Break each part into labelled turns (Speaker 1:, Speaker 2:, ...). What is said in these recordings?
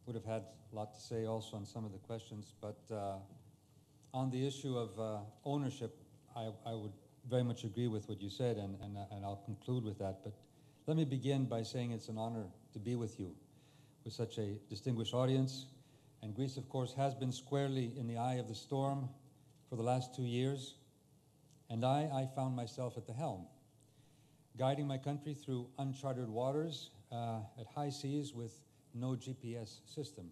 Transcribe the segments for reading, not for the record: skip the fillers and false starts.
Speaker 1: would have had a lot to say also on some of the questions, but on the issue of ownership, I would very much agree with what you said, and I'll conclude with that. But let me begin by saying it's an honor to be with you, with such a distinguished audience. And Greece, of course, has been squarely in the eye of the storm for the last 2 years. And I found myself at the helm, guiding my country through uncharted waters at high seas with no GPS system.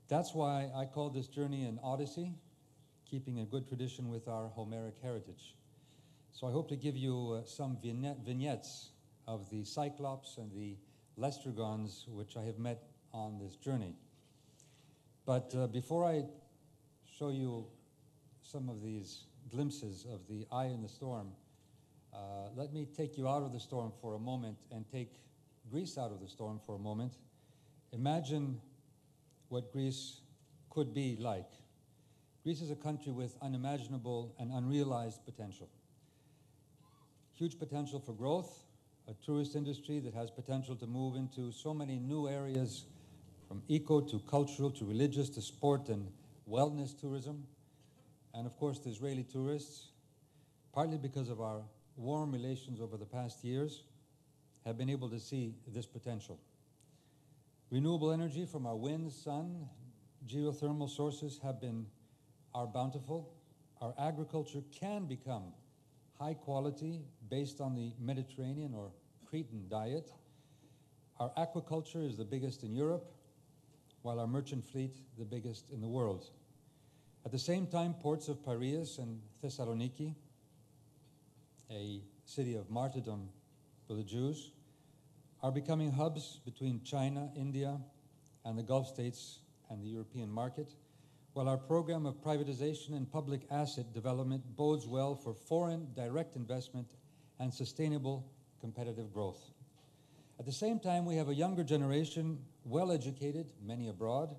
Speaker 1: That's why I call this journey an odyssey, keeping a good tradition with our Homeric heritage. So I hope to give you some vignettes of the Cyclops and the Lestrygons which I have met on this journey. But before I show you some of these glimpses of the eye in the storm, let me take you out of the storm for a moment and take Greece out of the storm for a moment. Imagine what Greece could be like. Greece is a country with unimaginable and unrealized potential. Huge potential for growth, a tourist industry that has potential to move into so many new areas, from eco to cultural to religious to sport and wellness tourism, and of course the Israeli tourists, partly because of our warm relations over the past years, have been able to see this potential. Renewable energy from our wind, sun, geothermal sources have been our bountiful. Our agriculture can become high quality based on the Mediterranean or Cretan diet. Our aquaculture is the biggest in Europe, while our merchant fleet the biggest in the world. At the same time, ports of Piraeus and Thessaloniki, a city of martyrdom for the Jews, are becoming hubs between China, India, and the Gulf states and the European market, while our program of privatization and public asset development bodes well for foreign direct investment and sustainable competitive growth. At the same time, we have a younger generation, well-educated, many abroad,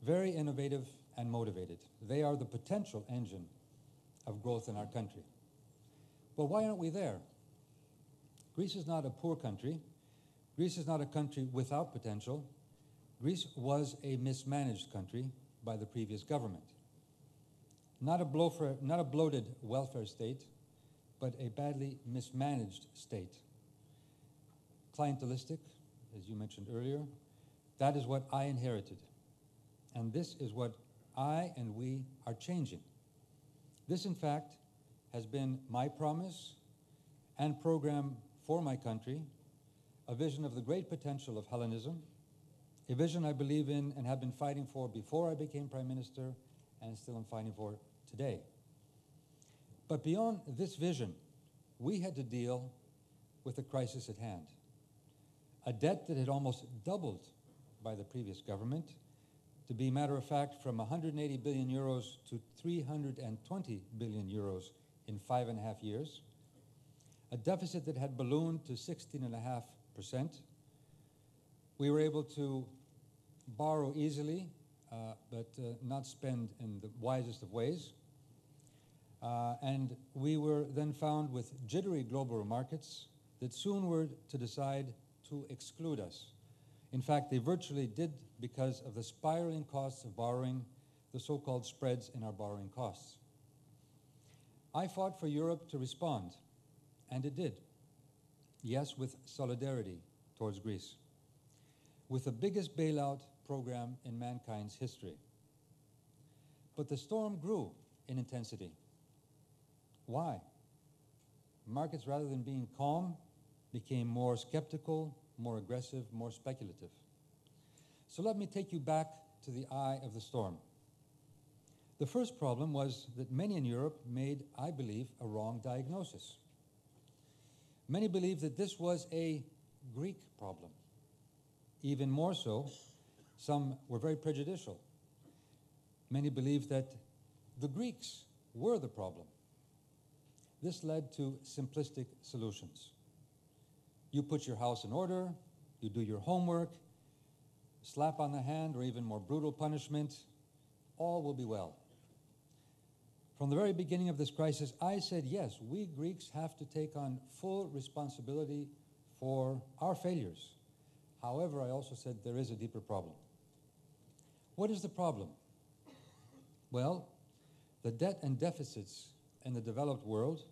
Speaker 1: very innovative and motivated. They are the potential engine of growth in our country. But why aren't we there? Greece is not a poor country. Greece is not a country without potential. Greece was a mismanaged country by the previous government. Not a bloated welfare state, but a badly mismanaged state. Clientelistic, as you mentioned earlier, that is what I inherited. And this is what I and we are changing. This, in fact, has been my promise and program for my country, a vision of the great potential of Hellenism, a vision I believe in and have been fighting for before I became Prime Minister and still am fighting for today. But beyond this vision, we had to deal with the crisis at hand. A debt that had almost doubled by the previous government, to be matter of fact from 180 billion euros to 320 billion euros in 5.5 years. A deficit that had ballooned to 16.5%. We were able to borrow easily, but not spend in the wisest of ways. And we were then found with jittery global markets that soon were to decide to exclude us. In fact, they virtually did because of the spiraling costs of borrowing, the so-called spreads in our borrowing costs. I fought for Europe to respond, and it did. Yes, with solidarity towards Greece, with the biggest bailout program in mankind's history. But the storm grew in intensity. Why? Markets, rather than being calm, became more skeptical, more aggressive, more speculative. So let me take you back to the eye of the storm. The first problem was that many in Europe made, I believe, a wrong diagnosis. Many believed that this was a Greek problem. Even more so, some were very prejudicial. Many believed that the Greeks were the problem. This led to simplistic solutions. You put your house in order, you do your homework, slap on the hand or even more brutal punishment, all will be well. From the very beginning of this crisis, I said, yes, we Greeks have to take on full responsibility for our failures, However, I also said there is a deeper problem. What is the problem? Well, the debt and deficits in the developed world,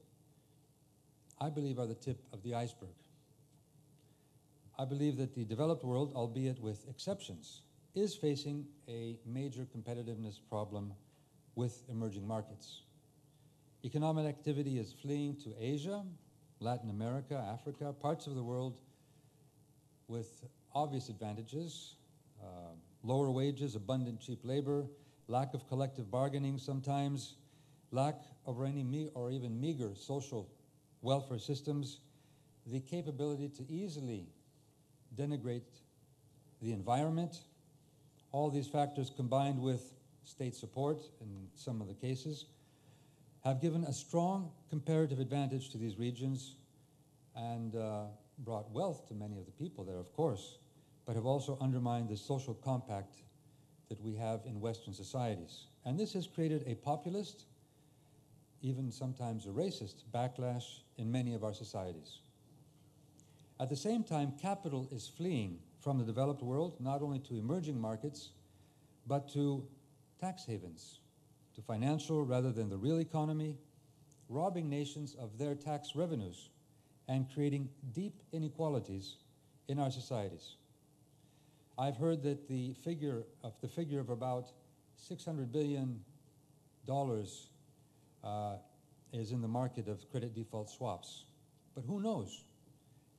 Speaker 1: I believe, are the tip of the iceberg. I believe that the developed world, albeit with exceptions, is facing a major competitiveness problem with emerging markets. Economic activity is fleeing to Asia, Latin America, Africa, parts of the world with obvious advantages, lower wages, abundant cheap labor, lack of collective bargaining sometimes, lack of any or even meager social welfare systems, the capability to easily denigrate the environment. All these factors combined with state support in some of the cases have given a strong comparative advantage to these regions and brought wealth to many of the people there, of course, but have also undermined the social compact that we have in Western societies. And this has created a populist, even sometimes a racist, backlash in many of our societies. At the same time, capital is fleeing from the developed world, not only to emerging markets, but to tax havens, to financial rather than the real economy, robbing nations of their tax revenues and creating deep inequalities in our societies. I've heard that the figure of about $600 billion is in the market of credit default swaps. But who knows?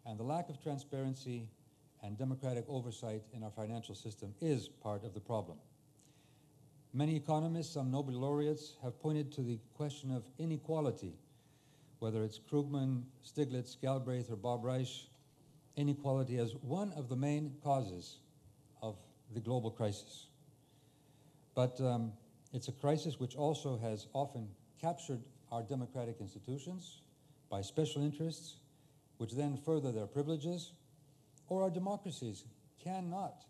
Speaker 1: And the lack of transparency and democratic oversight in our financial system is part of the problem. Many economists, some Nobel laureates, have pointed to the question of inequality, whether it's Krugman, Stiglitz, Galbraith, or Bob Reich, inequality as one of the main causes of the global crisis. But it's a crisis which also has often captured our democratic institutions by special interests, which then further their privileges, or our democracies cannot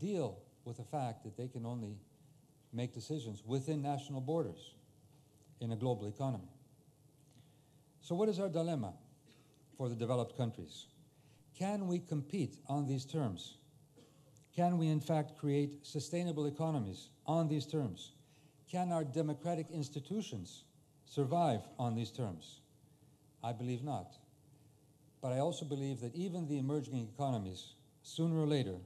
Speaker 1: deal with the fact that they can only make decisions within national borders in a global economy. So what is our dilemma for the developed countries? Can we compete on these terms? Can we in fact create sustainable economies on these terms? Can our democratic institutions survive on these terms? I believe not. But I also believe that even the emerging economies, sooner or later,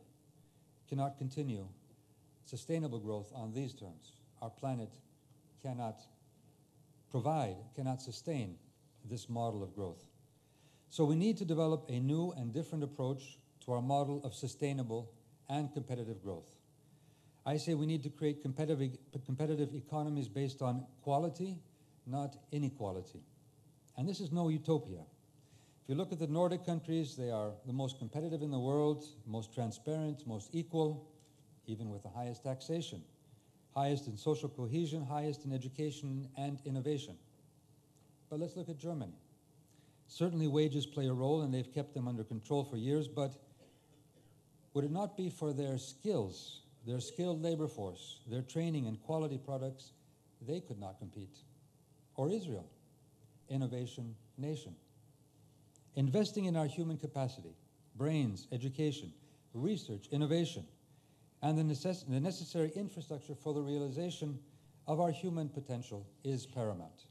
Speaker 1: cannot continue sustainable growth on these terms. Our planet cannot sustain this model of growth. So we need to develop a new and different approach to our model of sustainable and competitive growth. I say we need to create competitive economies based on quality, not inequality. And this is no utopia. If you look at the Nordic countries, they are the most competitive in the world, most transparent, most equal, even with the highest taxation, highest in social cohesion, highest in education and innovation. But let's look at Germany. Certainly wages play a role, and they've kept them under control for years, but would it not be for their skills, their skilled labor force, their training and quality products, they could not compete? Or Israel, innovation nation. Investing in our human capacity, brains, education, research, innovation, and the necessary infrastructure for the realization of our human potential is paramount.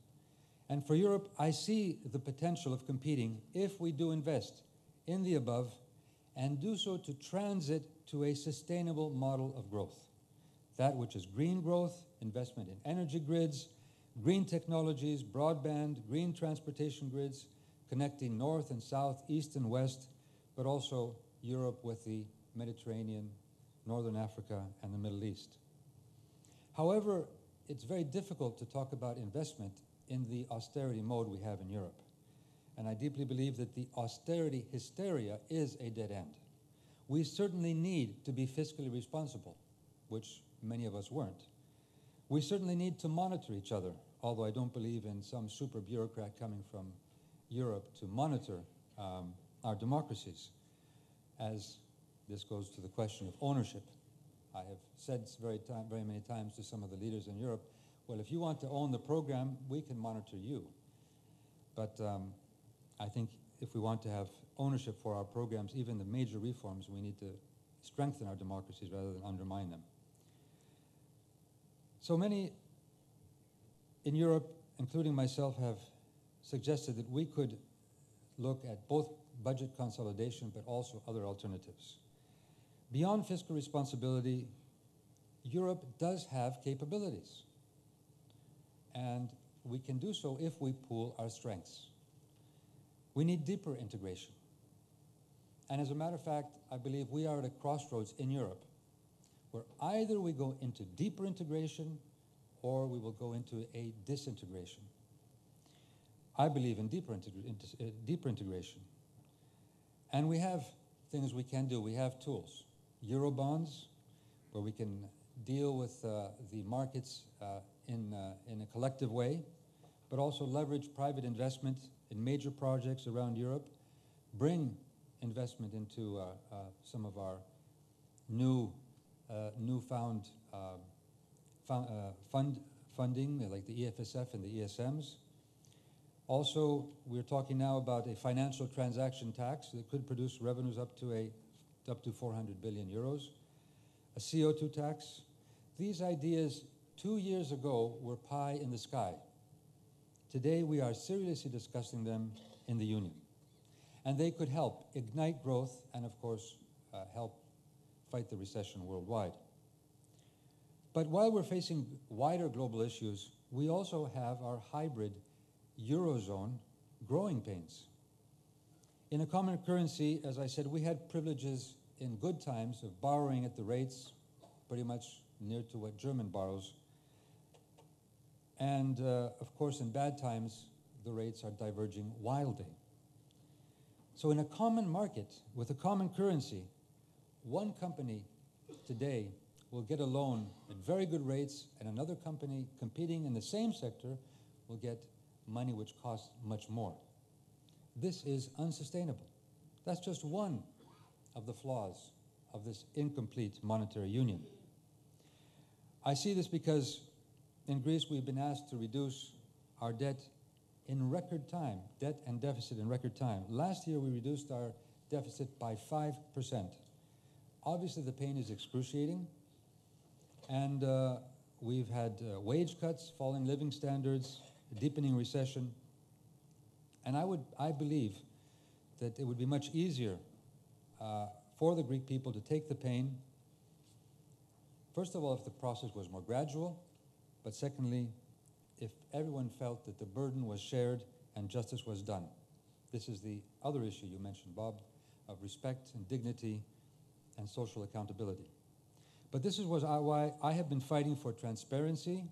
Speaker 1: And for Europe, I see the potential of competing if we do invest in the above and do so to transit to a sustainable model of growth. That which is green growth, investment in energy grids, green technologies, broadband, green transportation grids, connecting north and south, east and west, but also Europe with the Mediterranean, Northern Africa, and the Middle East. However, it's very difficult to talk about investment in the austerity mode we have in Europe. And I deeply believe that the austerity hysteria is a dead end. We certainly need to be fiscally responsible, which many of us weren't. We certainly need to monitor each other, although I don't believe in some super bureaucrat coming from Europe to monitor our democracies, as this goes to the question of ownership. I have said very many times to some of the leaders in Europe, well, if you want to own the program, we can monitor you. But I think if we want to have ownership for our programs, even the major reforms, we need to strengthen our democracies rather than undermine them. So many in Europe, including myself, have suggested that we could look at both budget consolidation but also other alternatives. Beyond fiscal responsibility, Europe does have capabilities, and we can do so if we pool our strengths. We need deeper integration. And as a matter of fact, I believe we are at a crossroads in Europe where either we go into deeper integration or we will go into a disintegration. I believe in deeper integration. And we have things we can do. We have tools. Eurobonds, where we can deal with the markets in a collective way, but also leverage private investment in major projects around Europe, bring investment into some of our newfound funding, like the EFSF and the ESMs. Also, we're talking now about a financial transaction tax that could produce revenues up to 400 billion euros, a CO2 tax. These ideas 2 years ago were pie in the sky. Today, we are seriously discussing them in the Union. And they could help ignite growth and, of course, help fight the recession worldwide. But while we're facing wider global issues, we also have our hybrid Eurozone growing pains. In a common currency, as I said, we had privileges in good times of borrowing at the rates pretty much near to what German borrows. And, of course, in bad times, the rates are diverging wildly. So in a common market with a common currency, one company today will get a loan at very good rates, and another company competing in the same sector will get money which costs much more. This is unsustainable. That's just one of the flaws of this incomplete monetary union. I see this because in Greece we've been asked to reduce our debt in record time, debt and deficit in record time. Last year we reduced our deficit by 5%. Obviously the pain is excruciating, and we've had wage cuts, falling living standards, a deepening recession. And I believe that it would be much easier for the Greek people to take the pain, first of all, if the process was more gradual, but secondly, if everyone felt that the burden was shared and justice was done. This is the other issue you mentioned, Bob, of respect and dignity and social accountability. But this is why I have been fighting for transparency,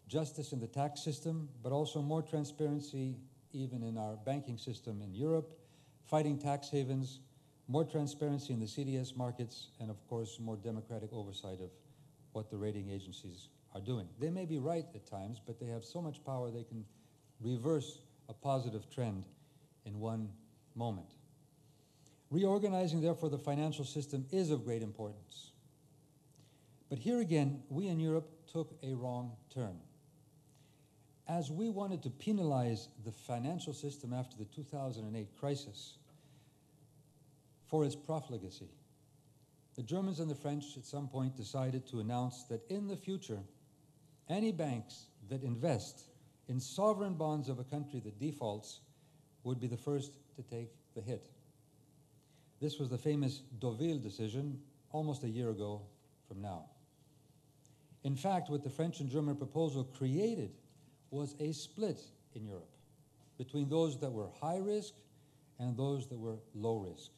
Speaker 1: justice in the tax system, but also more transparency even in our banking system in Europe, fighting tax havens, more transparency in the CDS markets, and of course more democratic oversight of what the rating agencies are doing. They may be right at times, but they have so much power they can reverse a positive trend in one moment. Reorganizing, therefore, the financial system is of great importance. But here again, we in Europe took a wrong turn. As we wanted to penalize the financial system after the 2008 crisis for its profligacy, the Germans and the French at some point decided to announce that in the future, any banks that invest in sovereign bonds of a country that defaults would be the first to take the hit. This was the famous Deauville decision almost a year ago from now. In fact, what the French and German proposal created was a split in Europe between those that were high risk and those that were low risk.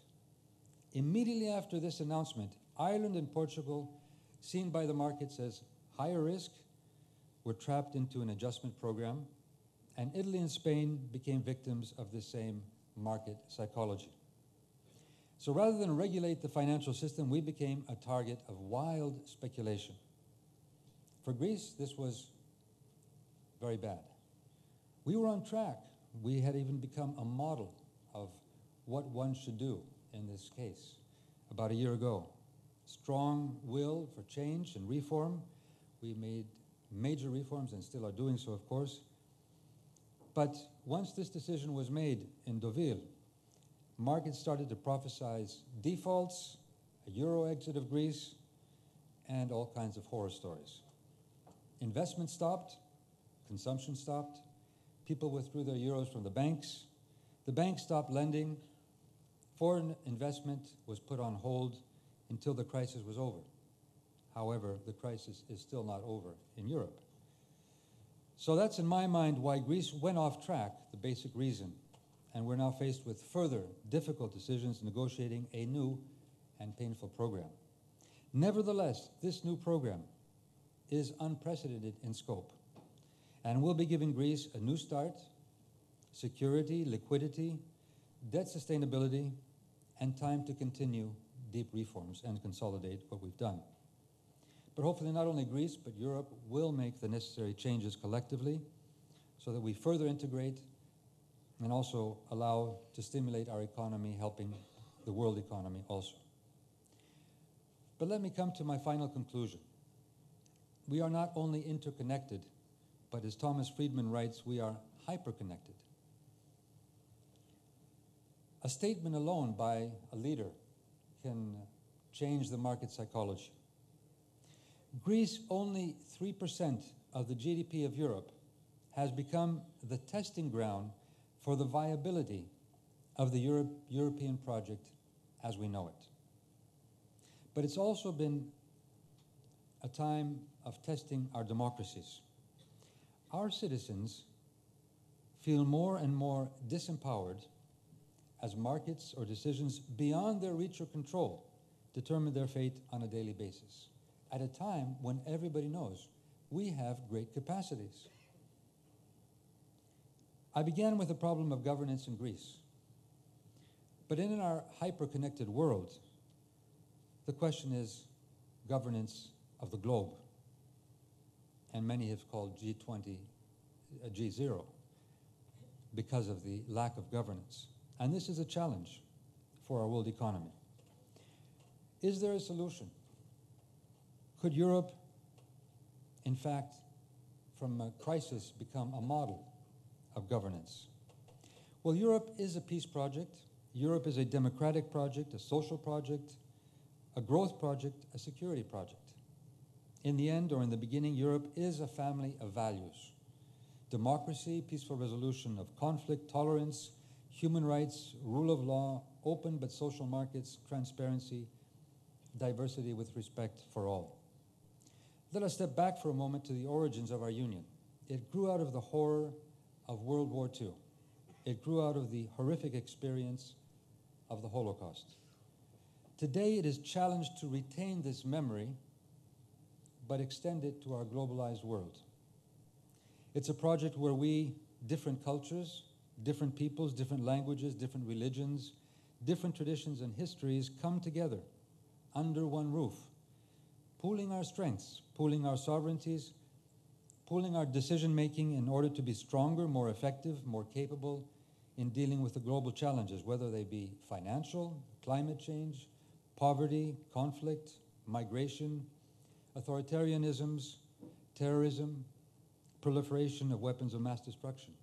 Speaker 1: Immediately after this announcement, Ireland and Portugal, seen by the markets as higher risk, were trapped into an adjustment program, and Italy and Spain became victims of the same market psychology. So rather than regulate the financial system, we became a target of wild speculation. For Greece, this was very bad. We were on track. We had even become a model of what one should do in this case about a year ago. Strong will for change and reform. We made major reforms and still are doing so, of course. But once this decision was made in Deauville, markets started to prophesize defaults, a euro exit of Greece, and all kinds of horror stories. Investment stopped, consumption stopped, people withdrew their euros from the banks stopped lending, foreign investment was put on hold until the crisis was over. However, the crisis is still not over in Europe. So that's, in my mind, why Greece went off track, the basic reason, and we're now faced with further difficult decisions negotiating a new and painful program. Nevertheless, this new program is unprecedented in scope and will be giving Greece a new start, security, liquidity, debt sustainability, and time to continue deep reforms and consolidate what we've done. But hopefully not only Greece, but Europe will make the necessary changes collectively so that we further integrate and also allow to stimulate our economy, helping the world economy also. But let me come to my final conclusion. We are not only interconnected, but as Thomas Friedman writes, we are hyperconnected. A statement alone by a leader can change the market psychology. Greece, only 3% of the GDP of Europe, has become the testing ground for the viability of the European project as we know it. But it's also been a time of testing our democracies. Our citizens feel more and more disempowered as markets or decisions beyond their reach or control determine their fate on a daily basis, at a time when everybody knows we have great capacities. I began with the problem of governance in Greece. But in our hyper-connected world, the question is governance of the globe. And many have called G20 G0 because of the lack of governance. And this is a challenge for our world economy. Is there a solution? Could Europe, in fact, from a crisis, become a model of governance? Well, Europe is a peace project. Europe is a democratic project, a social project, a growth project, a security project. In the end, or in the beginning, Europe is a family of values. Democracy, peaceful resolution of conflict, tolerance, human rights, rule of law, open but social markets, transparency, diversity with respect for all. Let us step back for a moment to the origins of our union. It grew out of the horror of World War II. It grew out of the horrific experience of the Holocaust. Today, it is challenged to retain this memory, but extend it to our globalized world. It's a project where we, different cultures, different peoples, different languages, different religions, different traditions and histories come together under one roof, pooling our strengths, pooling our sovereignties, pooling our decision-making in order to be stronger, more effective, more capable in dealing with the global challenges, whether they be financial, climate change, poverty, conflict, migration, authoritarianisms, terrorism, proliferation of weapons of mass destruction.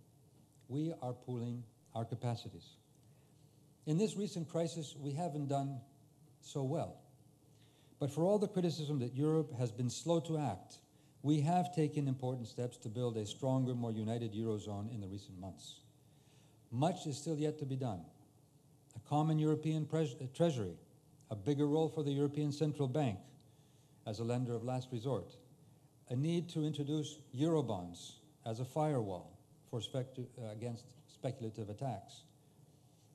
Speaker 1: We are pooling our capacities. In this recent crisis, we haven't done so well. But for all the criticism that Europe has been slow to act, we have taken important steps to build a stronger, more united Eurozone in the recent months. Much is still yet to be done. A common European treasury, a bigger role for the European Central Bank as a lender of last resort, a need to introduce Eurobonds as a firewall for against speculative attacks.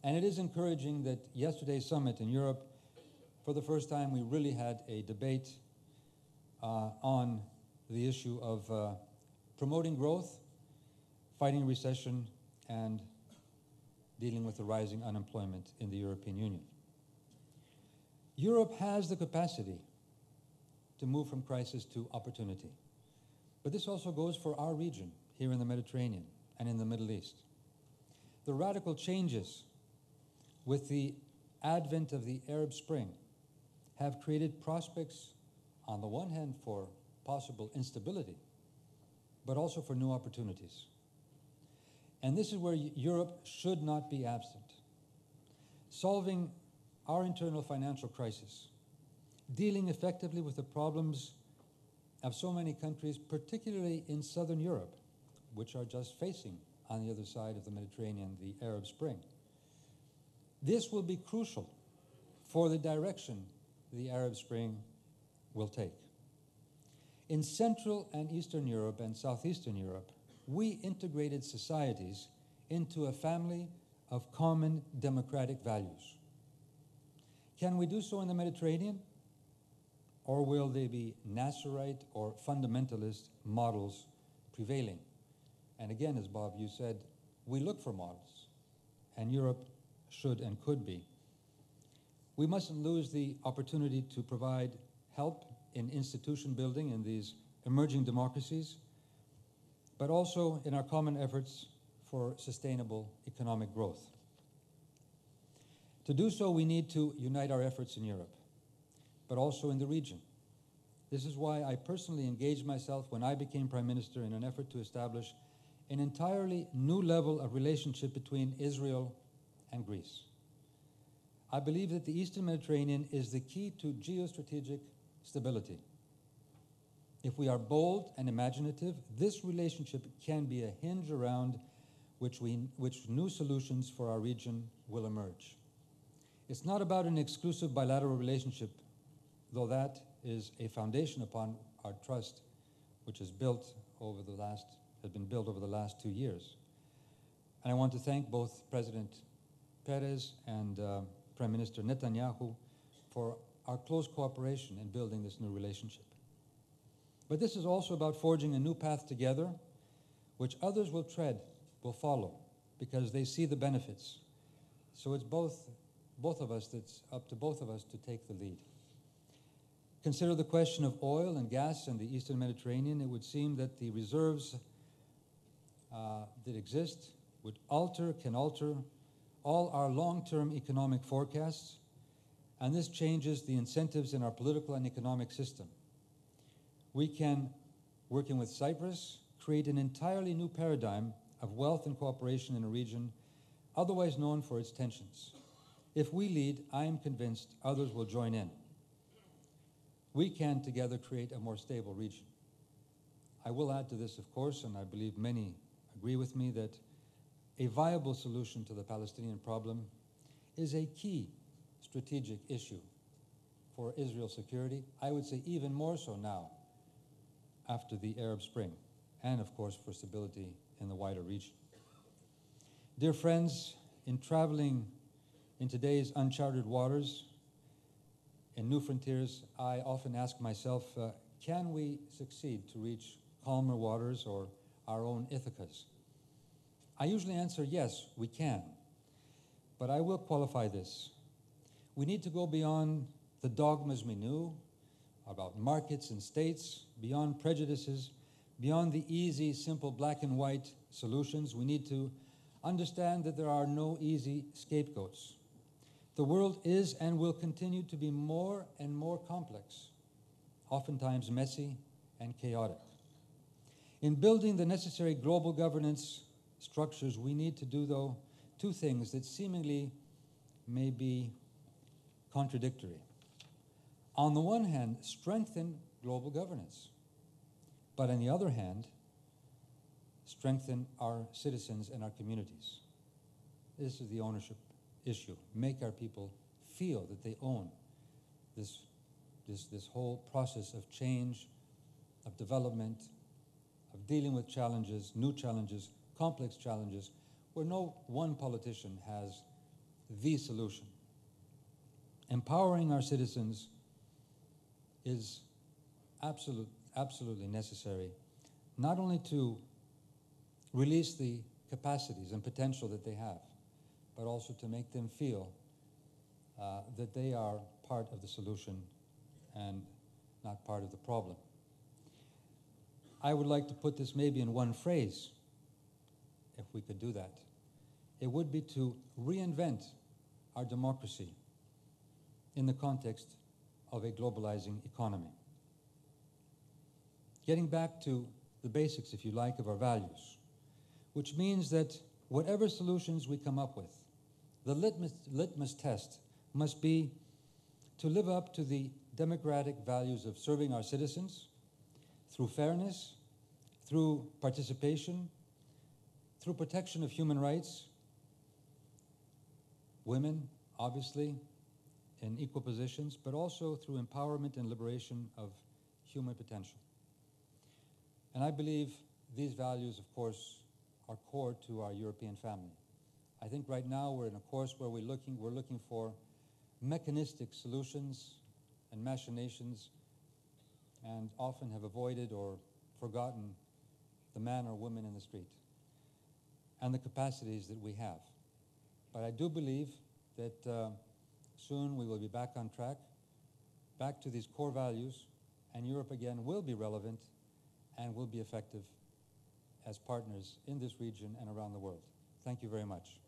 Speaker 1: And it is encouraging that yesterday's summit in Europe, for the first time, we really had a debate on the issue of promoting growth, fighting recession, and dealing with the rising unemployment in the European Union. Europe has the capacity to move from crisis to opportunity. But this also goes for our region here in the Mediterranean and in the Middle East. The radical changes with the advent of the Arab Spring have created prospects, on the one hand, for possible instability, but also for new opportunities. And this is where Europe should not be absent. solving our internal financial crisis, dealing effectively with the problems of so many countries, particularly in Southern Europe, which are just facing, on the other side of the Mediterranean, the Arab Spring. This will be crucial for the direction the Arab Spring will take. In Central and Eastern Europe and Southeastern Europe, we integrated societies into a family of common democratic values. Can we do so in the Mediterranean? Or will they be Nasserite or fundamentalist models prevailing? And again, as Bob, you said, we look for models, and Europe should and could be. We mustn't lose the opportunity to provide help in institution building in these emerging democracies, but also in our common efforts for sustainable economic growth. To do so, we need to unite our efforts in Europe, but also in the region. This is why I personally engaged myself when I became Prime Minister in an effort to establish an entirely new level of relationship between Israel and Greece. I believe that the Eastern Mediterranean is the key to geostrategic stability. If we are bold and imaginative, this relationship can be a hinge around which new solutions for our region will emerge. It's not about an exclusive bilateral relationship, though that is a foundation upon our trust, which has been built over the last 2 years. And I want to thank both President Perez and Prime Minister Netanyahu for our close cooperation in building this new relationship. But this is also about forging a new path together, which others will follow, because they see the benefits. So it's it's up to both of us to take the lead. Consider the question of oil and gas in the Eastern Mediterranean. It would seem that the reserves that exist can alter all our long-term economic forecasts, and this changes the incentives in our political and economic system. We can, working with Cyprus, create an entirely new paradigm of wealth and cooperation in a region otherwise known for its tensions. If we lead, I am convinced others will join in. We can together create a more stable region. I will add to this, of course, and I believe many agree with me, that a viable solution to the Palestinian problem is a key strategic issue for Israel's security. I would say even more so now, after the Arab Spring, and of course for stability in the wider region. Dear friends, in traveling in today's uncharted waters, in new frontiers, I often ask myself, can we succeed to reach calmer waters or our own Ithacas? I usually answer, yes, we can. But I will qualify this. We need to go beyond the dogmas we knew about markets and states, beyond prejudices, beyond the easy, simple black and white solutions. We need to understand that there are no easy scapegoats. The world is and will continue to be more and more complex, oftentimes messy and chaotic. In building the necessary global governance structures, we need to do, though, two things that seemingly may be contradictory. On the one hand, strengthen global governance, but on the other hand, strengthen our citizens and our communities. This is the ownership issue. Make our people feel that they own this whole process of change, of development, of dealing with challenges, new challenges, complex challenges, where no one politician has the solution. Empowering our citizens is absolutely necessary, not only to release the capacities and potential that they have, but also to make them feel that they are part of the solution and not part of the problem. I would like to put this maybe in one phrase, if we could do that. It would be to reinvent our democracy in the context of a globalizing economy. Getting back to the basics, if you like, of our values, which means that whatever solutions we come up with, The litmus test must be to live up to the democratic values of serving our citizens through fairness, through participation, through protection of human rights, women, obviously, in equal positions, but also through empowerment and liberation of human potential. And I believe these values, of course, are core to our European family. I think right now we're in a course where we're looking for mechanistic solutions and machinations, and often have avoided or forgotten the man or woman in the street and the capacities that we have. But I do believe that soon we will be back on track, back to these core values, and Europe again will be relevant and will be effective as partners in this region and around the world. Thank you very much.